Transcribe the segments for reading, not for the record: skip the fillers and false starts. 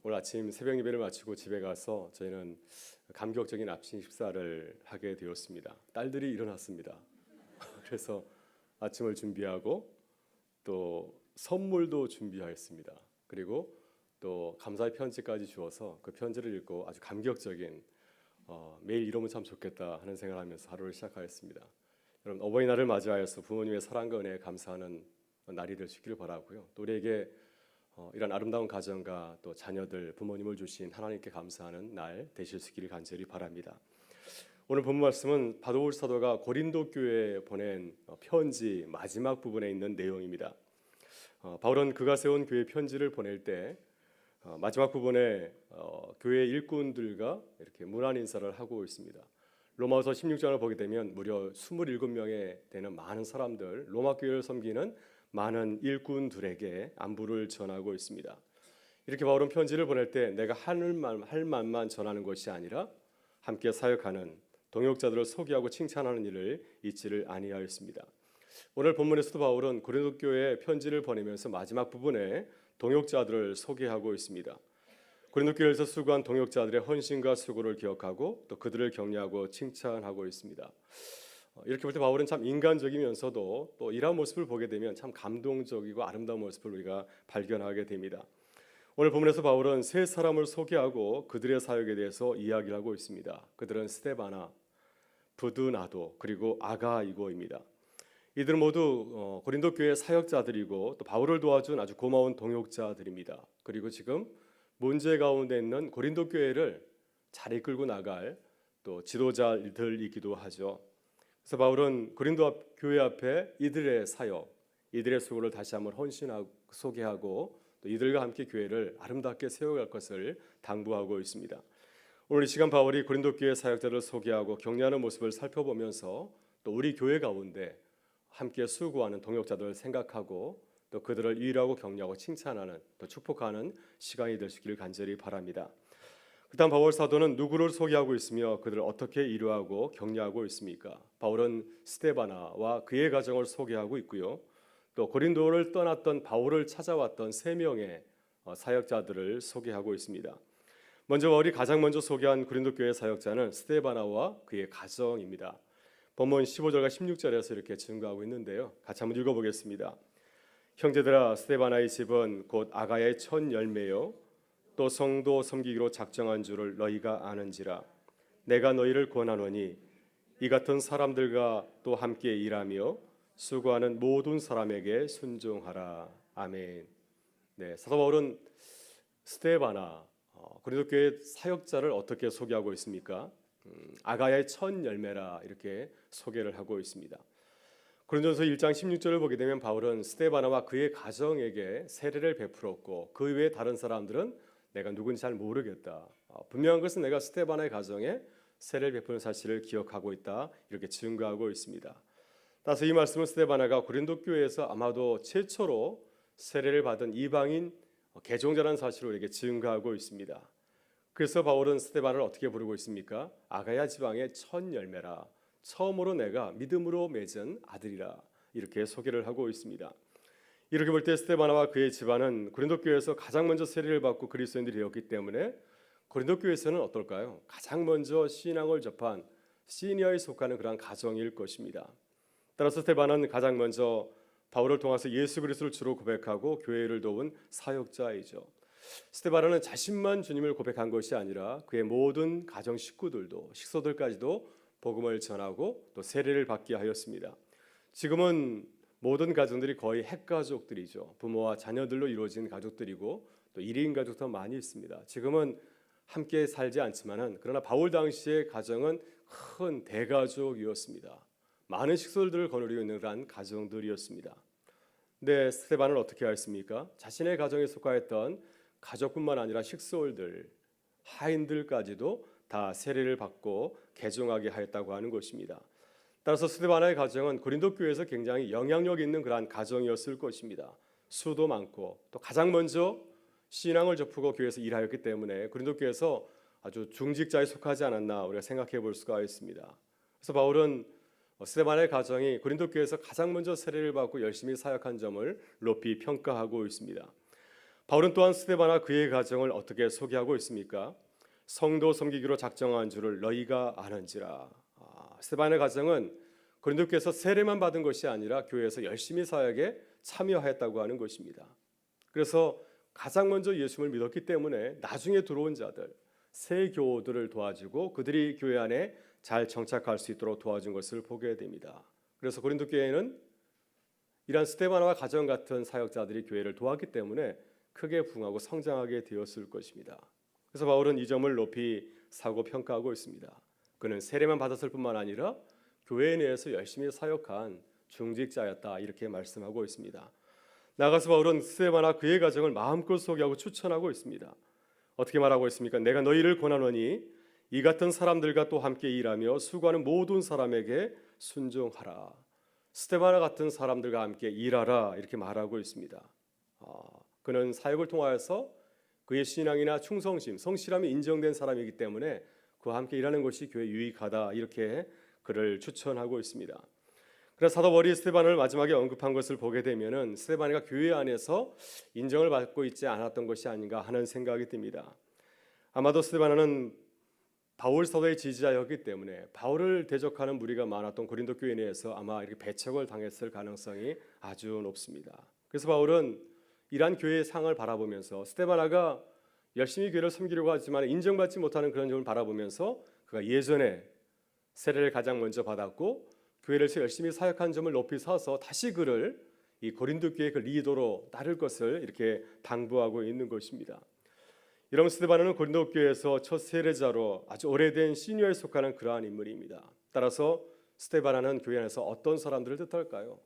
오늘 아침 새벽 예배를 마치고 집에 가서 저희는 감격적인 아침 식사를 하게 되었습니다. 딸들이 일어났습니다. 그래서 아침을 준비하고 또 선물도 준비하였습니다. 그리고 또 감사의 편지까지 주어서 그 편지를 읽고 아주 감격적인 매일 이러면 참 좋겠다 하는 생각을 하면서 하루를 시작하였습니다. 여러분, 어버이날을 맞이하여서 부모님의 사랑과 은혜에 감사하는 날이 될 수 있기를 바라고요. 또 우리에게 이런 아름다운 가정과 또 자녀들, 부모님을 주신 하나님께 감사하는 날 되실 수 있기를 간절히 바랍니다. 오늘 본문 말씀은 바울 사도가 고린도 교회에 보낸 편지 마지막 부분에 있는 내용입니다. 바울은 그가 세운 교회 편지를 보낼 때 마지막 부분에 교회 일꾼들과 이렇게 문안 인사를 하고 있습니다. 로마서 16장을 보게 되면 무려 27명에 되는 많은 사람들, 로마 교회를 섬기는 많은 일꾼들에게 안부를 전하고 있습니다. 이렇게 바울은 편지를 보낼 때 내가 할 말만 전하는 것이 아니라 함께 사역하는 동역자들을 소개하고 칭찬하는 일을 잊지를 아니하였습니다. 오늘 본문에서도 바울은 고린도 교회에 편지를 보내면서 마지막 부분에 동역자들을 소개하고 있습니다. 고린도 교회에서 수고한 동역자들의 헌신과 수고를 기억하고 또 그들을 격려하고 칭찬하고 있습니다. 이렇게 볼 때 바울은 참 인간적이면서도 또 이러한 모습을 보게 되면 참 감동적이고 아름다운 모습을 우리가 발견하게 됩니다. 오늘 본문에서 바울은 세 사람을 소개하고 그들의 사역에 대해서 이야기를 하고 있습니다. 그들은 스데바나, 브드나도 그리고 아가이고입니다. 이들은 모두 고린도 교회 사역자들이고 또 바울을 도와준 아주 고마운 동역자들입니다. 그리고 지금 문제 가운데 있는 고린도 교회를 잘 이끌고 나갈 또 지도자들이기도 하죠. 그래서 바울은 고린도 교회 앞에 이들의 사역, 이들의 수고를 다시 한번 헌신하고 소개하고 또 이들과 함께 교회를 아름답게 세워갈 것을 당부하고 있습니다. 오늘 이 시간 바울이 고린도 교회 사역자들을 소개하고 격려하는 모습을 살펴보면서 또 우리 교회 가운데 함께 수고하는 동역자들을 생각하고 또 그들을 위로하고 격려하고 칭찬하는 또 축복하는 시간이 될 수 있기를 간절히 바랍니다. 그다음 바울 사도는 누구를 소개하고 있으며 그들을 어떻게 위로하고 격려하고 있습니까? 바울은 스데바나와 그의 가정을 소개하고 있고요. 또 고린도를 떠났던 바울을 찾아왔던 3명의 사역자들을 소개하고 있습니다. 먼저 바울이 가장 먼저 소개한 고린도 교회 사역자는 스데바나와 그의 가정입니다. 본문 15절과 16절에서 이렇게 증거하고 있는데요. 같이 한번 읽어보겠습니다. 형제들아, 스데바나의 집은 곧 아가의 첫 열매요 또 성도 섬기기로 작정한 줄을 너희가 아는지라. 내가 너희를 권하노니 이 같은 사람들과 또 함께 일하며 수고하는 모든 사람에게 순종하라. 아멘. 네, 사도 바울은 스데바나 고린도 교회 사역자를 어떻게 소개하고 있습니까? 아가의 첫 열매라 이렇게 소개를 하고 있습니다. 고린도전서 1장 16절을 보게 되면 바울은 스데바나와 그의 가정에게 세례를 베풀었고 그 외에 다른 사람들은 내가 누군지 잘 모르겠다. 분명한 것은 내가 스데바나의 가정에 세례를 베푸는 사실을 기억하고 있다. 이렇게 증거하고 있습니다. 따라서 이 말씀은 스데바나가 고린도 교회에서 아마도 최초로 세례를 받은 이방인 개종자라는 사실을 우리에게 증거하고 있습니다. 그래서 바울은 스데바나를 어떻게 부르고 있습니까? 아가야 지방의 첫 열매라. 처음으로 내가 믿음으로 맺은 아들이라. 이렇게 소개를 하고 있습니다. 이렇게 볼 때 스데바나와 그의 집안은 고린도 교회에서 가장 먼저 세례를 받고 그리스도인들이 되었기 때문에 고린도 교회에서는 어떨까요? 가장 먼저 신앙을 접한 시니어에 속하는 그러한 가정일 것입니다. 따라서 스데바나는 가장 먼저 바울을 통해서 예수 그리스도를 주로 고백하고 교회를 도운 사역자이죠. 스데바나는 자신만 주님을 고백한 것이 아니라 그의 모든 가정 식구들도 식소들까지도 복음을 전하고 또 세례를 받게 하였습니다. 지금은 모든 가정들이 거의 핵가족들이죠. 부모와 자녀들로 이루어진 가족들이고 또 1인 가족도 많이 있습니다. 지금은 함께 살지 않지만은 그러나 바울 당시의 가정은 큰 대가족이었습니다. 많은 식솔들을 거느리고 있는 그런 가정들이었습니다. 근데 스데반은 어떻게 하였습니까? 자신의 가정에 속하였던 가족뿐만 아니라 식솔들, 하인들까지도 다 세례를 받고 개종하게 하였다고 하는 것입니다. 따라서 스데바나의 가정은 고린도 교회에서 굉장히 영향력 있는 그러한 가정이었을 것입니다. 수도 많고 또 가장 먼저 신앙을 접하고 교회에서 일하였기 때문에 고린도 교회에서 아주 중직자에 속하지 않았나 우리가 생각해 볼 수가 있습니다. 그래서 바울은 스데바나의 가정이 고린도 교회에서 가장 먼저 세례를 받고 열심히 사역한 점을 높이 평가하고 있습니다. 바울은 또한 스데반과 그의 가정을 어떻게 소개하고 있습니까? 성도 섬기기로 작정한 줄을 너희가 아는지라. 스데반의 가정은 고린도 교회에서 세례만 받은 것이 아니라 교회에서 열심히 사역에 참여하였다고 하는 것입니다. 그래서 가장 먼저 예수님을 믿었기 때문에 나중에 들어온 자들, 새 교우들을 도와주고 그들이 교회 안에 잘 정착할 수 있도록 도와준 것을 보게 됩니다. 그래서 고린도 교회는 이러한 스데반과 가정 같은 사역자들이 교회를 도왔기 때문에 크게 부흥하고 성장하게 되었을 것입니다. 그래서 바울은 이 점을 높이 사고 평가하고 있습니다. 그는 세례만 받았을 뿐만 아니라 교회 내에서 열심히 사역한 중직자였다, 이렇게 말씀하고 있습니다. 나아가서 바울은 스데반과 그의 가정을 마음껏 소개하고 추천하고 있습니다. 어떻게 말하고 있습니까? 내가 너희를 권하노니 이 같은 사람들과 또 함께 일하며 수고하는 모든 사람에게 순종하라. 스데반과 같은 사람들과 함께 일하라, 이렇게 말하고 있습니다. 그는 사역을 통하여서 그의 신앙이나 충성심, 성실함이 인정된 사람이기 때문에 그와 함께 일하는 것이 교회에 유익하다, 이렇게 그를 추천하고 있습니다. 그래서 사도 바울이 스데반을 마지막에 언급한 것을 보게 되면은 스데반이가 교회 안에서 인정을 받고 있지 않았던 것이 아닌가 하는 생각이 듭니다. 아마도 스데반은 바울 사도의 지지자였기 때문에 바울을 대적하는 무리가 많았던 고린도 교회 내에서 아마 이렇게 배척을 당했을 가능성이 아주 높습니다. 그래서 바울은 이러한 교회의 상을 바라보면서 스데반아가 열심히 교회를 섬기려고 하지만 인정받지 못하는 그런 점을 바라보면서 그가 예전에 세례를 가장 먼저 받았고 교회를 열심히 사역한 점을 높이 사서 다시 그를 이 고린도 교회의 그 리더로 따를 것을 이렇게 당부하고 있는 것입니다. 여러분, 스데반은 고린도 교회에서 첫 세례자로 아주 오래된 시니어에 속하는 그러한 인물입니다. 따라서 스데반은 교회 안에서 어떤 사람들을 뜻할까요?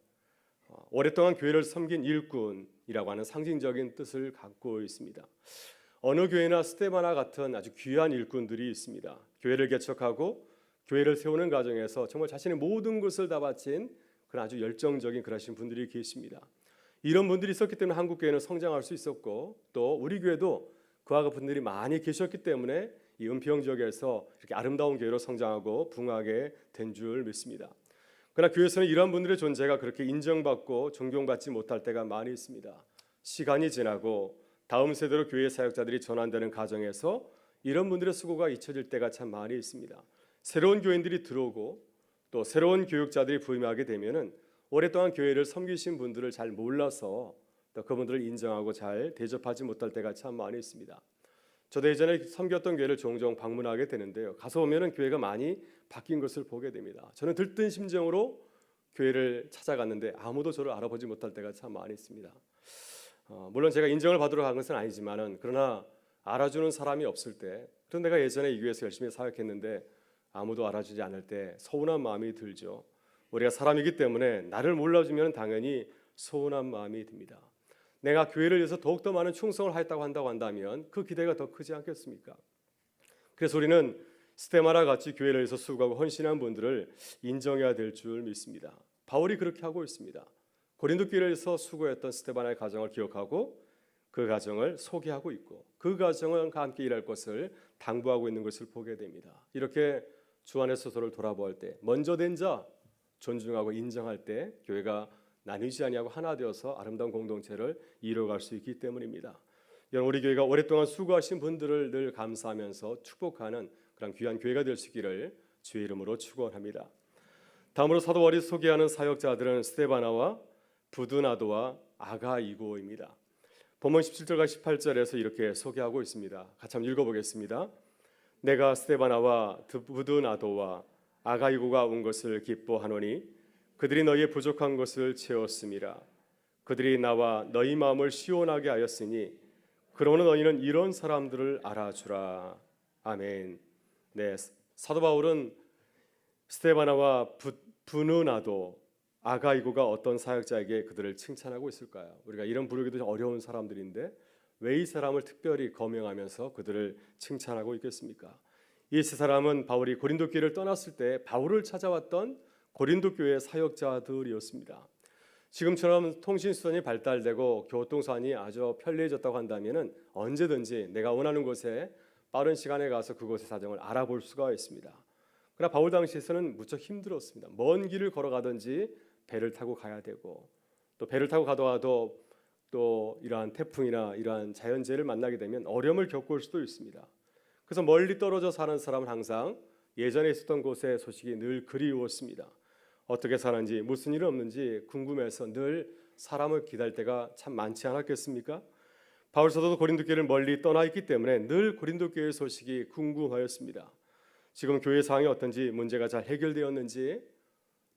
오랫동안 교회를 섬긴 일꾼이라고 하는 상징적인 뜻을 갖고 있습니다. 어느 교회나 스데반과 같은 아주 귀한 일꾼들이 있습니다. 교회를 개척하고 교회를 세우는 과정에서 정말 자신의 모든 것을 다 바친 그런 아주 열정적인 그러신 분들이 계십니다. 이런 분들이 있었기 때문에 한국 교회는 성장할 수 있었고 또 우리 교회도 그와 같은 분들이 많이 계셨기 때문에 이 은평 지역에서 이렇게 아름다운 교회로 성장하고 부흥하게 된 줄 믿습니다. 그러나 교회에서는 이러한 분들의 존재가 그렇게 인정받고 존경받지 못할 때가 많이 있습니다. 시간이 지나고 다음 세대로 교회 사역자들이 전환되는 과정에서 이런 분들의 수고가 잊혀질 때가 참 많이 있습니다. 새로운 교인들이 들어오고 또 새로운 교육자들이 부임하게 되면은 오랫동안 교회를 섬기신 분들을 잘 몰라서 또 그분들을 인정하고 잘 대접하지 못할 때가 참 많이 있습니다. 저도 예전에 섬겼던 교회를 종종 방문하게 되는데요. 가서 보면은 교회가 많이 바뀐 것을 보게 됩니다. 저는 들뜬 심정으로 교회를 찾아갔는데 아무도 저를 알아보지 못할 때가 참 많이 있습니다. 물론 제가 인정을 받으러 간 것은 아니지만은 그러나 알아주는 사람이 없을 때, 그런 내가 예전에 이 교회에서 열심히 사역했는데 아무도 알아주지 않을 때 서운한 마음이 들죠. 우리가 사람이기 때문에 나를 몰라주면 당연히 서운한 마음이 듭니다. 내가 교회를 위해서 더욱더 많은 충성을 하였다고 한다면 그 기대가 더 크지 않겠습니까? 그래서 우리는 스데반과 같이 교회를 위해서 수고하고 헌신한 분들을 인정해야 될 줄 믿습니다. 바울이 그렇게 하고 있습니다. 고린도 교회를 위해서 수고했던 스데반의 가정을 기억하고 그 가정을 소개하고 있고 그 가정과 함께 일할 것을 당부하고 있는 것을 보게 됩니다. 이렇게 주 안에서 서로를 돌아보할 때 먼저 된 자 존중하고 인정할 때 교회가 나뉘지 아니하고 하나 되어서 아름다운 공동체를 이루어갈 수 있기 때문입니다. 여러분, 우리 교회가 오랫동안 수고하신 분들을 늘 감사하면서 축복하는 그런 귀한 교회가 될 수 있기를 주의 이름으로 축원합니다. 다음으로 사도 바울이 소개하는 사역자들은 스데바나와 부드나도와 아가이고입니다. 본문 17절과 18절에서 이렇게 소개하고 있습니다. 같이 한번 읽어보겠습니다. 내가 스데바나와 부드나도와 아가이고가 온 것을 기뻐하노니 그들이 너희의 부족한 것을 채웠음이라. 그들이 나와 너희 마음을 시원하게 하였으니 그러므로 너희는 이런 사람들을 알아주라. 아멘. 네, 사도 바울은 스데바나와 부드나도, 아가이고가 어떤 사역자에게 그들을 칭찬하고 있을까요? 우리가 이런 부르기도 어려운 사람들인데 왜 이 사람을 특별히 거명하면서 그들을 칭찬하고 있겠습니까? 이 세 사람은 바울이 고린도 교회를 떠났을 때 바울을 찾아왔던 고린도 교회의 사역자들이었습니다. 지금처럼 통신수단이 발달되고 교통수단이 아주 편리해졌다고 한다면 언제든지 내가 원하는 곳에 빠른 시간에 가서 그곳의 사정을 알아볼 수가 있습니다. 그러나 바울 당시에서는 무척 힘들었습니다. 먼 길을 걸어가든지 배를 타고 가야 되고 또 배를 타고 가더라도 또 이러한 태풍이나 이러한 자연재해를 만나게 되면 어려움을 겪을 수도 있습니다. 그래서 멀리 떨어져 사는 사람은 항상 예전에 있었던 곳의 소식이 늘 그리웠습니다. 어떻게 사는지 무슨 일이 없는지 궁금해서 늘 사람을 기다릴 때가 참 많지 않았겠습니까? 바울 사도도 고린도 교회를 멀리 떠나 있기 때문에 늘 고린도 교회의 소식이 궁금하였습니다. 지금 교회 상황이 어떤지, 문제가 잘 해결되었는지,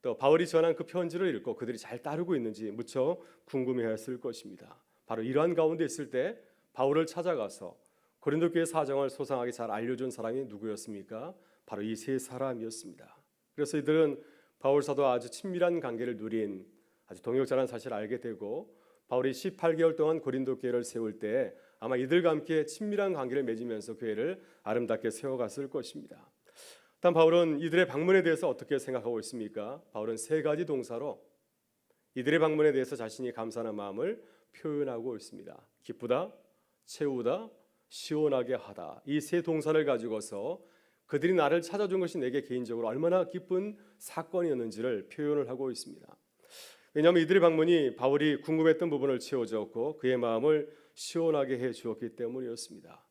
또 바울이 전한 그 편지를 읽고 그들이 잘 따르고 있는지 무척 궁금해했을 것입니다. 바로 이러한 가운데 있을 때 바울을 찾아가서 고린도 교회 사정을 소상하게 잘 알려준 사람이 누구였습니까? 바로 이 세 사람이었습니다. 그래서 이들은 바울 사도와 아주 친밀한 관계를 누린 아주 동역자라는 사실을 알게 되고, 바울이 18개월 동안 고린도 교회를 세울 때 아마 이들과 함께 친밀한 관계를 맺으면서 교회를 아름답게 세워갔을 것입니다. 단 바울은 이들의 방문에 대해서 어떻게 생각하고 있습니까? 바울은 세 가지 동사로 이들의 방문에 대해서 자신이 감사하는 마음을 표현하고 있습니다. 기쁘다, 채우다, 시원하게 하다. 이 세 동사를 가지고서 그들이 나를 찾아준 것이 내게 개인적으로 얼마나 기쁜 사건이었는지를 표현을 하고 있습니다. 왜냐하면 이들의 방문이 바울이 궁금했던 부분을 채워주었고 그의 마음을 시원하게 해주었기 때문이었습니다.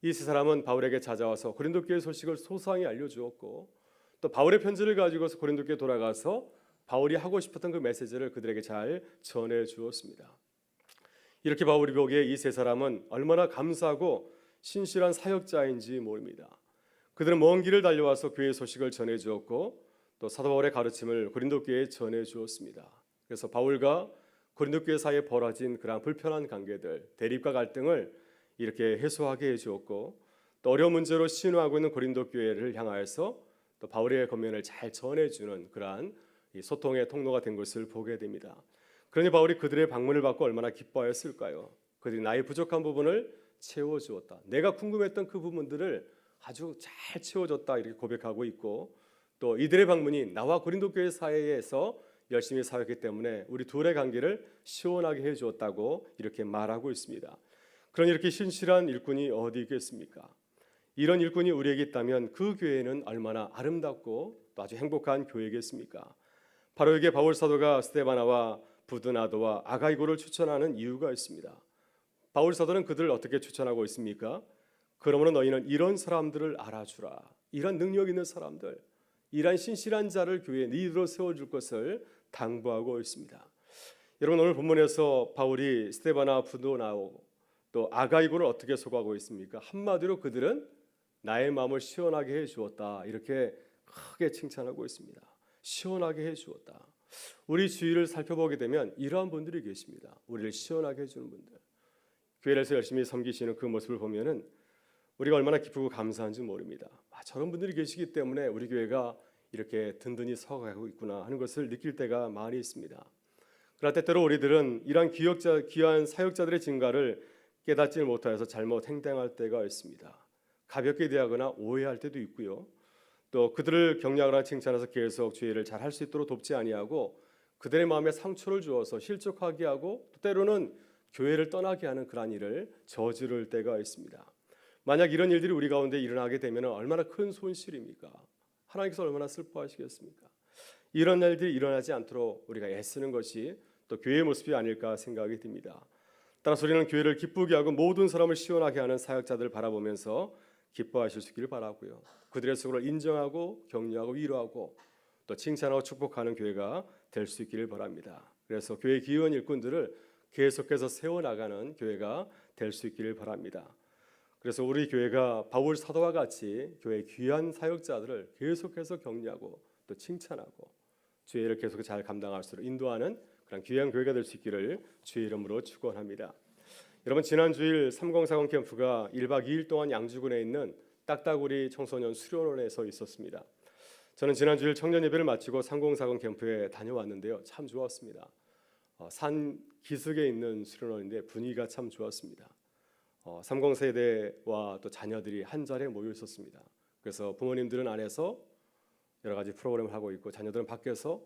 이 세 사람은 바울에게 찾아와서 고린도 교회 소식을 소상히 알려주었고, 또 바울의 편지를 가지고서 고린도 교회에 돌아가서 바울이 하고 싶었던 그 메시지를 그들에게 잘 전해주었습니다. 이렇게 바울이 보기에 이 세 사람은 얼마나 감사하고 신실한 사역자인지 모릅니다. 그들은 먼 길을 달려와서 교회의 소식을 전해주었고 또 사도 바울의 가르침을 고린도 교회에 전해주었습니다. 그래서 바울과 고린도 교회 사이에 벌어진 그런 불편한 관계들, 대립과 갈등을 이렇게 해소하게 해주었고, 또 어려운 문제로 신호하고 있는 고린도 교회를 향하여서 또 바울의 권면을 잘 전해주는 그러한 소통의 통로가 된 것을 보게 됩니다. 그러니 바울이 그들의 방문을 받고 얼마나 기뻐하였을까요? 그들이 나의 부족한 부분을 채워주었다. 내가 궁금했던 그 부분들을 아주 잘 채워줬다 이렇게 고백하고 있고, 또 이들의 방문이 나와 고린도 교회 사이에서 열심히 사역했기 때문에 우리 둘의 관계를 시원하게 해주었다고 이렇게 말하고 있습니다. 그러니 이렇게 신실한 일꾼이 어디 있겠습니까? 이런 일꾼이 우리에게 있다면 그 교회는 얼마나 아름답고 또 아주 행복한 교회겠습니까? 바로 이게 바울 사도가 스데바나와 부드나도와 아가이고를 추천하는 이유가 있습니다. 바울 사도는 그들을 어떻게 추천하고 있습니까? 그러므로 너희는 이런 사람들을 알아주라. 이런 능력 있는 사람들, 이런 신실한 자를 교회에 리더로 세워줄 것을 당부하고 있습니다. 여러분, 오늘 본문에서 바울이 스데바나, 부드나도 또 아가이고를 어떻게 소개하고 있습니까? 한마디로 그들은 나의 마음을 시원하게 해주었다 이렇게 크게 칭찬하고 있습니다. 시원하게 해주었다. 우리 주위를 살펴보게 되면 이러한 분들이 계십니다. 우리를 시원하게 해주는 분들. 교회에서 열심히 섬기시는 그 모습을 보면은 우리가 얼마나 기쁘고 감사한지 모릅니다. 저런 분들이 계시기 때문에 우리 교회가 이렇게 든든히 서가고 있구나 하는 것을 느낄 때가 많이 있습니다. 그러나 때때로 우리들은 이러한 귀한 사역자들의 증가를 깨닫지 못하여서 잘못 행동할 때가 있습니다. 가볍게 대하거나 오해할 때도 있고요. 또 그들을 격려하거나 칭찬해서 계속 주의를 잘 할 수 있도록 돕지 아니하고 그들의 마음에 상처를 주어서 실족하게 하고 또 때로는 교회를 떠나게 하는 그러한 일을 저지를 때가 있습니다. 만약 이런 일들이 우리 가운데 일어나게 되면 얼마나 큰 손실입니까? 하나님께서 얼마나 슬퍼하시겠습니까? 이런 일들이 일어나지 않도록 우리가 애쓰는 것이 또 교회의 모습이 아닐까 생각이 듭니다. 따라서 우리는 교회를 기쁘게 하고 모든 사람을 시원하게 하는 사역자들을 바라보면서 기뻐하실 수 있기를 바라고요. 그들의 수고를 인정하고 격려하고 위로하고 또 칭찬하고 축복하는 교회가 될 수 있기를 바랍니다. 그래서 교회 기여원 일꾼들을 계속해서 세워나가는 교회가 될 수 있기를 바랍니다. 그래서 우리 교회가 바울 사도와 같이 교회 귀한 사역자들을 계속해서 격려하고 또 칭찬하고 주의 일을 계속 잘 감당할 수 있도록 인도하는 그런 귀한 교회가 될 수 있기를 주의 이름으로 축원합니다. 여러분, 지난 주일 3040 캠프가 1박 2일 동안 양주군에 있는 딱따구리 청소년 수련원에서 있었습니다. 저는 지난 주일 청년 예배를 마치고 3040 캠프에 다녀왔는데요. 참 좋았습니다. 산 기슭에 있는 수련원인데 분위기가 참 좋았습니다. 30세대와 또 자녀들이 한 자리에 모여 있었습니다. 그래서 부모님들은 안에서 여러 가지 프로그램을 하고 있고 자녀들은 밖에서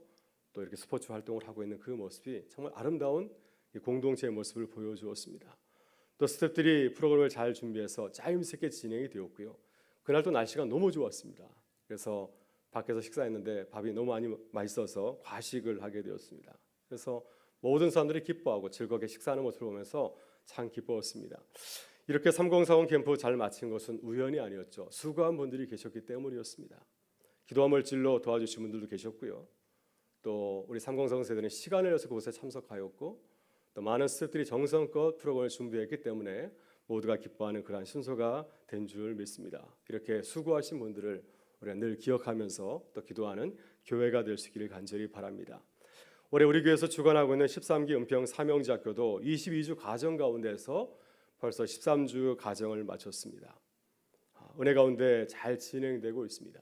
또 이렇게 스포츠 활동을 하고 있는 그 모습이 정말 아름다운 공동체의 모습을 보여주었습니다. 또 스태프들이 프로그램을 잘 준비해서 짜임새 진행이 되었고요. 그날 또 날씨가 너무 좋았습니다. 그래서 밖에서 식사했는데 밥이 너무 많이 맛있어서 과식을 하게 되었습니다. 그래서 모든 사람들이 기뻐하고 즐겁게 식사하는 모습을 보면서 참 기뻐했습니다. 이렇게 3040 캠프 잘 마친 것은 우연이 아니었죠. 수고한 분들이 계셨기 때문이었습니다. 기도와 물질로 도와주신 분들도 계셨고요. 또 우리 3040 세대는 시간을 내서 그곳에 참석하였고 또 많은 스태프들이 정성껏 프로그램을 준비했기 때문에 모두가 기뻐하는 그러한 순서가 된 줄 믿습니다. 이렇게 수고하신 분들을 우리가 늘 기억하면서 또 기도하는 교회가 될 수 있기를 간절히 바랍니다. 올해 우리 교회에서 주관하고 있는 13기 은평 사명제학교도 22주 과정 가운데서 벌써 13주 과정을 마쳤습니다. 은혜 가운데 잘 진행되고 있습니다.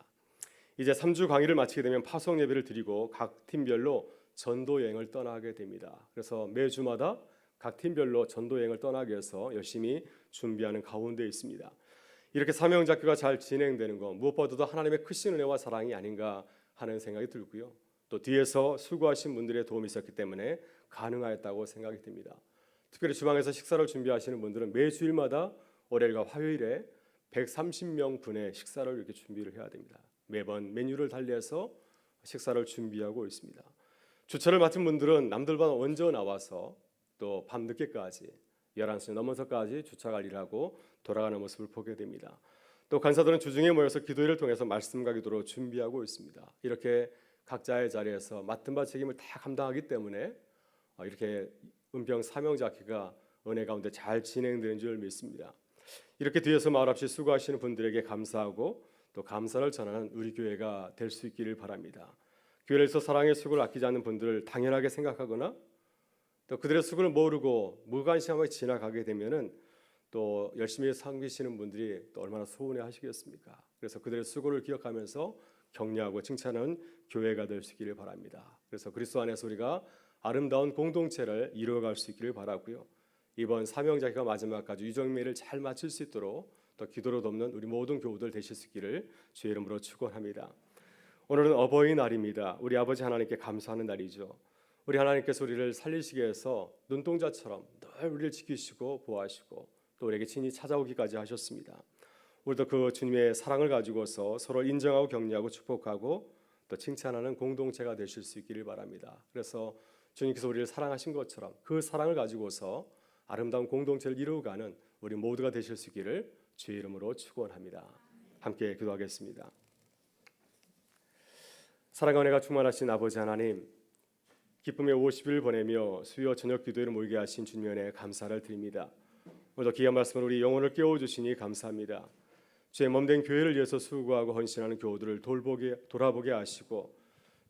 이제 3주 강의를 마치게 되면 파송 예배를 드리고 각 팀별로 전도 여행을 떠나게 됩니다. 그래서 매주마다 각 팀별로 전도 여행을 떠나기 위해서 열심히 준비하는 가운데 있습니다. 이렇게 사명작교가 잘 진행되는 것 무엇보다도 하나님의 크신 은혜와 사랑이 아닌가 하는 생각이 들고요. 또 뒤에서 수고하신 분들의 도움이 있었기 때문에 가능하였다고 생각이 듭니다. 특별히 주방에서 식사를 준비하시는 분들은 매주일마다 월요일과 화요일에 130명 분의 식사를 이렇게 준비를 해야 됩니다. 매번 메뉴를 달리해서 식사를 준비하고 있습니다. 주차를 맡은 분들은 남들보다 먼저 나와서 또 밤늦게까지 11시 넘어서까지 주차 관리를 하고 돌아가는 모습을 보게 됩니다. 또 간사들은 주중에 모여서 기도회를 통해서 말씀과 기도로 준비하고 있습니다. 이렇게 각자의 자리에서 맡은 바 책임을 다 감당하기 때문에 이렇게 은평 사명자키가 은혜 가운데 잘 진행되는 줄 믿습니다. 이렇게 뒤에서 말없이 수고하시는 분들에게 감사하고 또 감사를 전하는 우리 교회가 될 수 있기를 바랍니다. 교회에서 사랑의 수고를 아끼지 않는 분들을 당연하게 생각하거나 또 그들의 수고를 모르고 무관심하게 지나가게 되면은 또 열심히 섬기시는 분들이 또 얼마나 서운해하시겠습니까? 그래서 그들의 수고를 기억하면서 격려하고 칭찬하는 교회가 될 수 있기를 바랍니다. 그래서 그리스도 안에서 우리가 아름다운 공동체를 이루어갈 수 있기를 바라고요. 이번 사명자기가 마지막까지 유정미를 잘 마칠 수 있도록 또 기도로 돕는 우리 모든 교우들 되실 수 있기를 주의 이름으로 축원합니다. 오늘은 어버이날입니다. 우리 아버지 하나님께 감사하는 날이죠. 우리 하나님께서 우리를 살리시기 위해서 눈동자처럼 늘 우리를 지키시고 보호하시고 또 우리에게 친히 찾아오기까지 하셨습니다. 우리도 그 주님의 사랑을 가지고서 서로 인정하고 격려하고 축복하고 또 칭찬하는 공동체가 되실 수 있기를 바랍니다. 그래서 주님께서 우리를 사랑하신 것처럼 그 사랑을 가지고서 아름다운 공동체를 이루어가는 우리 모두가 되실 수 있기를 주의 이름으로 축원합니다. 함께 기도하겠습니다. 사랑과 은혜가 충만하신 아버지 하나님, 기쁨의 50일 보내며 수요 저녁 기도회를 모이게 하신 주님의 은혜에 감사를 드립니다. 오늘도 귀한 말씀으로 우리 영혼을 깨워주시니 감사합니다. 주의 몸된 교회를 위해서 수고하고 헌신하는 교우들을 돌아보게 하시고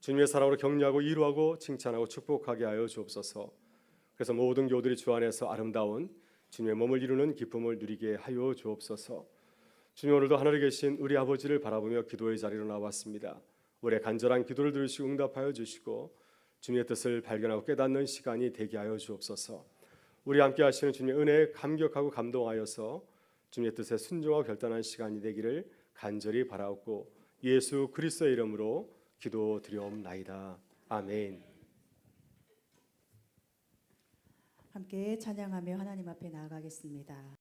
주님의 사랑으로 격려하고 위로하고 칭찬하고 축복하게 하여 주옵소서. 그래서 모든 교우들이 주 안에서 아름다운 주님의 몸을 이루는 기쁨을 누리게 하여 주옵소서. 주님, 오늘도 하늘에 계신 우리 아버지를 바라보며 기도의 자리로 나왔습니다. 우리의 간절한 기도를 들으시고 응답하여 주시고 주님의 뜻을 발견하고 깨닫는 시간이 되게 하여 주옵소서. 우리 함께 하시는 주님의 은혜에 감격하고 감동하여서 주님의 뜻에 순종하고 결단하는 시간이 되기를 간절히 바라옵고 예수 그리스도의 이름으로 기도드리옵나이다. 아멘. 함께 찬양하며 하나님 앞에 나아가겠습니다.